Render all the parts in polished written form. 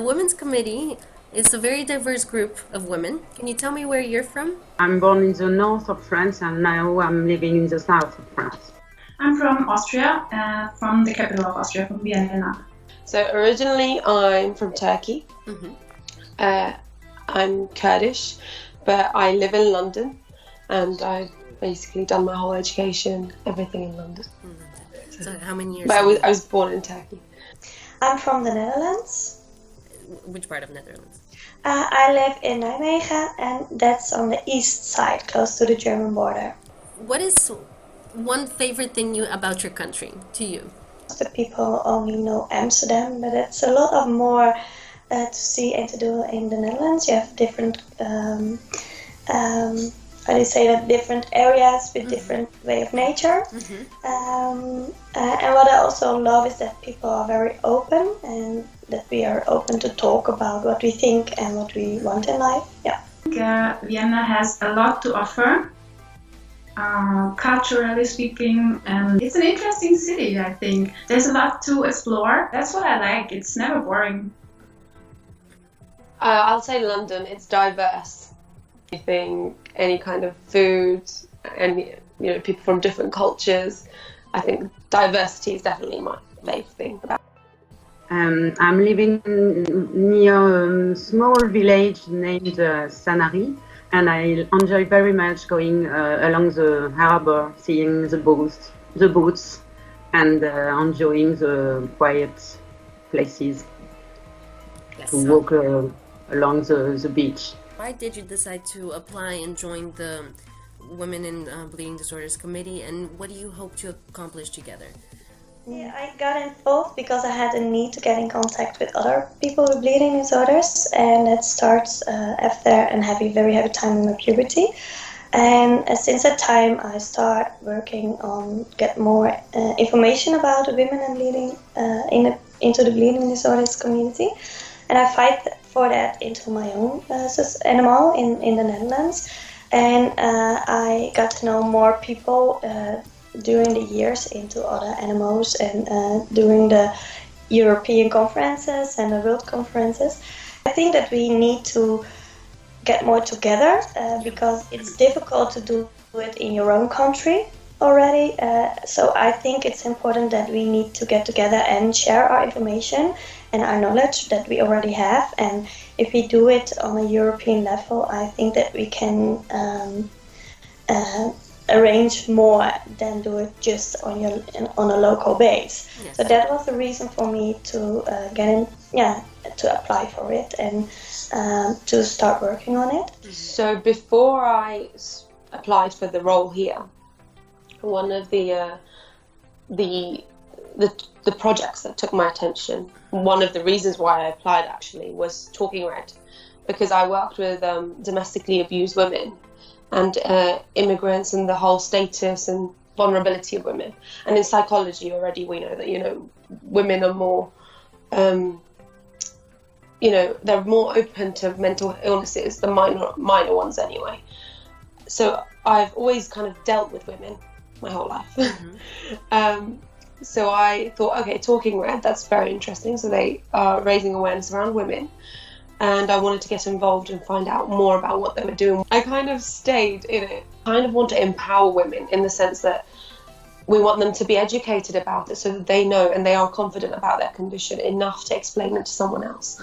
The Women's Committee is a very diverse group of women. Can you tell me where you're from? I'm born in the north of France and now I'm living in the south of France. I'm from Austria, from the capital of Austria, from Vienna. So originally I'm from Turkey. I'm Kurdish, but I live in London and I've basically done my whole education, everything in London. So how many years? But I was born in Turkey. I'm from the Netherlands. Which part of Netherlands? I live in Nijmegen, and that's on the east side, close to the German border. What is one favorite thing about your country to you? The people only know Amsterdam, but it's a lot of more to see and to do in the Netherlands. You have different, how do you say that, different areas with different way of nature. And what I also love is that people are very open and that we are open to talk about what we think and what we want in life. Yeah. Vienna has a lot to offer, culturally speaking, and it's an interesting city, I think. There's a lot to explore. That's what I like. It's never boring. I'll say London. It's diverse. I think any kind of food and people from different cultures. I think diversity is definitely my favourite thing about. I'm living near a small village named Sanary, and I enjoy very much going along the harbour, seeing the boats, and enjoying the quiet places to walk along the beach. Why did you decide to apply and join the Women in Bleeding Disorders Committee, and what do you hope to accomplish together? Yeah, I got involved because I had a need to get in contact with other people with bleeding disorders, and it starts after a very heavy time in my puberty. And since that time, I start working on get more information about women and bleeding into the bleeding disorders community, and I fight for that into my own animal in the Netherlands. And I got to know more people during the years into other animals and during the European conferences and the world conferences. I think that we need to get more together because it's difficult to do it in your own country already. So I think it's important that we need to get together and share our information and our knowledge that we already have. And if we do it on a European level, I think that we can arrange more than do it just on a local base. Yes. So that was the reason for me to to apply for it and to start working on it. So before I applied for the role here, one of the projects that took my attention, one of the reasons why I applied actually was Talking Red, because I worked with domestically abused women and immigrants and the whole status and vulnerability of women. And in psychology already we know that, women are more, they're more open to mental illnesses, the minor ones anyway. So I've always kind of dealt with women my whole life. So I thought, okay, Talking Red, that's very interesting. So they are raising awareness around women. And I wanted to get involved and find out more about what they were doing. I kind of stayed in it. I kind of want to empower women in the sense that we want them to be educated about it so that they know and they are confident about their condition enough to explain it to someone else.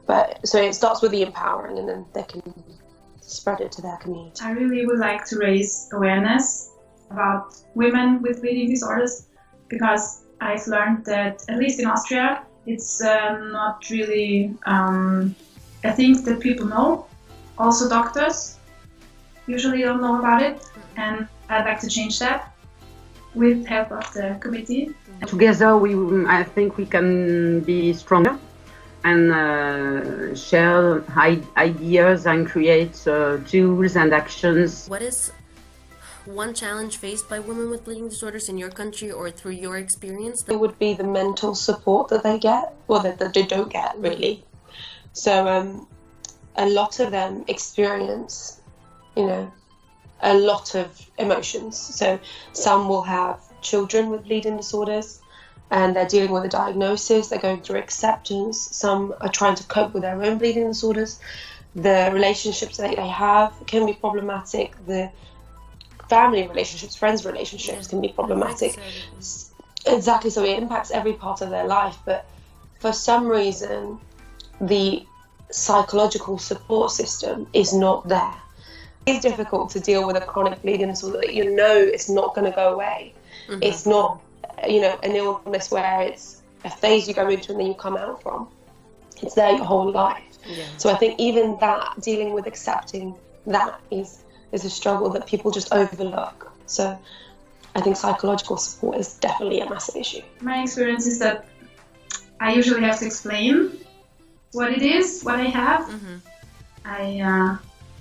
But so it starts with the empowering and then they can spread it to their community. I really would like to raise awareness about women with bleeding disorders because I've learned that, at least in Austria, it's not really I think that people know. Also doctors usually don't know about it, and I'd like to change that with help of the committee. Together, I think we can be stronger and share ideas and create tools and actions. What is one challenge faced by women with bleeding disorders in your country or through your experience? It would be the mental support that they get, or that they don't get, really. So a lot of them experience, a lot of emotions. So some will have children with bleeding disorders, and they're dealing with a diagnosis, they're going through acceptance, some are trying to cope with their own bleeding disorders. The relationships that they have can be problematic, the family relationships, friends relationships can be problematic. Exactly, so it impacts every part of their life, but for some reason the psychological support system is not there. It's difficult to deal with a chronic bleeding disorder that you know it's not going to go away. Mm-hmm. It's not, an illness where it's a phase you go into and then you come out from. It's there your whole life. Yeah. So I think even that, dealing with accepting that is a struggle that people just overlook. So I think psychological support is definitely a massive issue. My experience is that I usually have to explain what it is, what I have. Mm-hmm.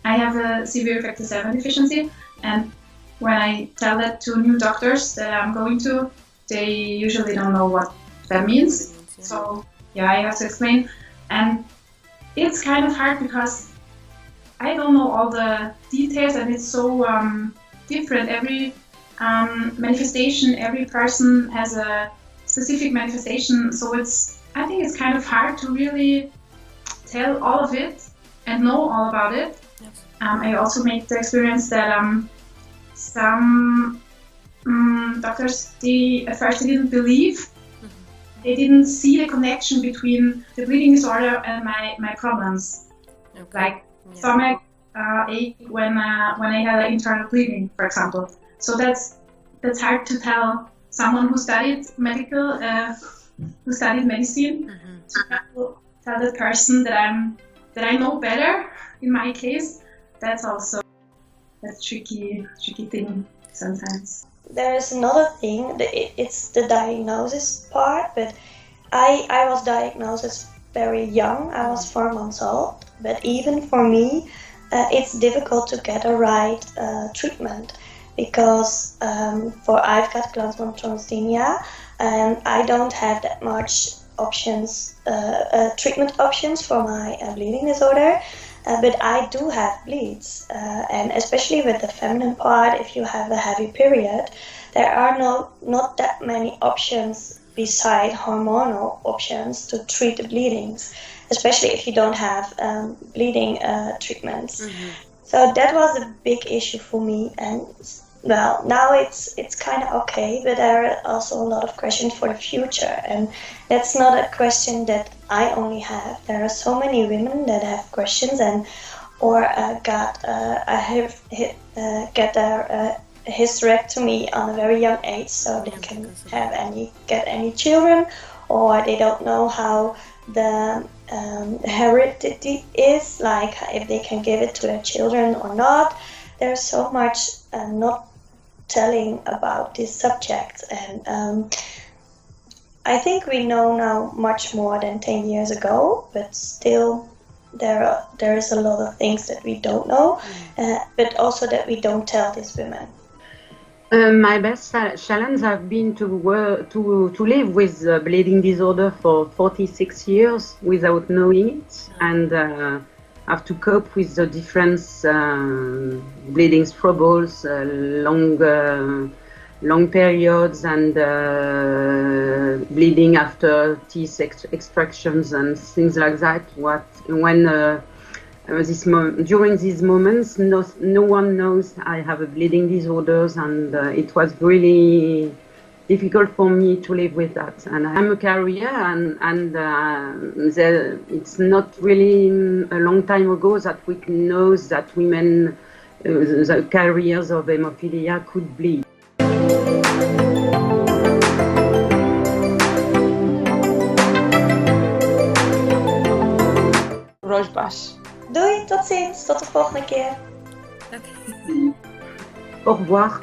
I have a severe factor 7 deficiency, and when I tell that to new doctors that I'm going to, they usually don't know what that means. Yeah. So yeah, I have to explain, and it's kind of hard because I don't know all the details, and it's so different. Every manifestation, every person has a specific manifestation, so I think it's kind of hard to really tell all of it and know all about it. Yes. I also made the experience that some doctors, at first they didn't believe. Mm-hmm. They didn't see the connection between the bleeding disorder and my problems. Okay. Like stomach ache when I had an internal bleeding, for example. So that's hard to tell someone who studied medicine. Mm-hmm. To tell the person that I know better. In my case, that's also a tricky thing sometimes. There is another thing. It's the diagnosis part, but I was diagnosed very young. I was 4 months old, but even for me, it's difficult to get a right treatment because I've got Glanzmann-Transdynia, and I don't have that much options, treatment options for my bleeding disorder. But I do have bleeds, and especially with the feminine part, if you have a heavy period, there are not that many options beside hormonal options to treat the bleedings, especially if you don't have bleeding treatments. Mm-hmm. So that was a big issue for me, and well, now it's kind of okay, but there are also a lot of questions for the future, and that's not a question that I only have. There are so many women that have questions or get their hysterectomy on a very young age, so they can get any children, or they don't know how the heredity is, like if they can give it to their children or not. There's so much not telling about this subject, and I think we know now much more than 10 years ago, but still there is a lot of things that we don't know, but also that we don't tell these women. My best challenge have been to live with bleeding disorder for 46 years without knowing it, and have to cope with the different bleeding troubles, long periods, and bleeding after teeth extractions and things like that. During these moments, no one knows I have a bleeding disorders, and it was really difficult for me to live with that. And I'm a carrier, and it's not really a long time ago that we know that women, the carriers of hemophilia, could bleed. Roosbash. Doei, tot ziens, tot de volgende keer. Okay. Au revoir.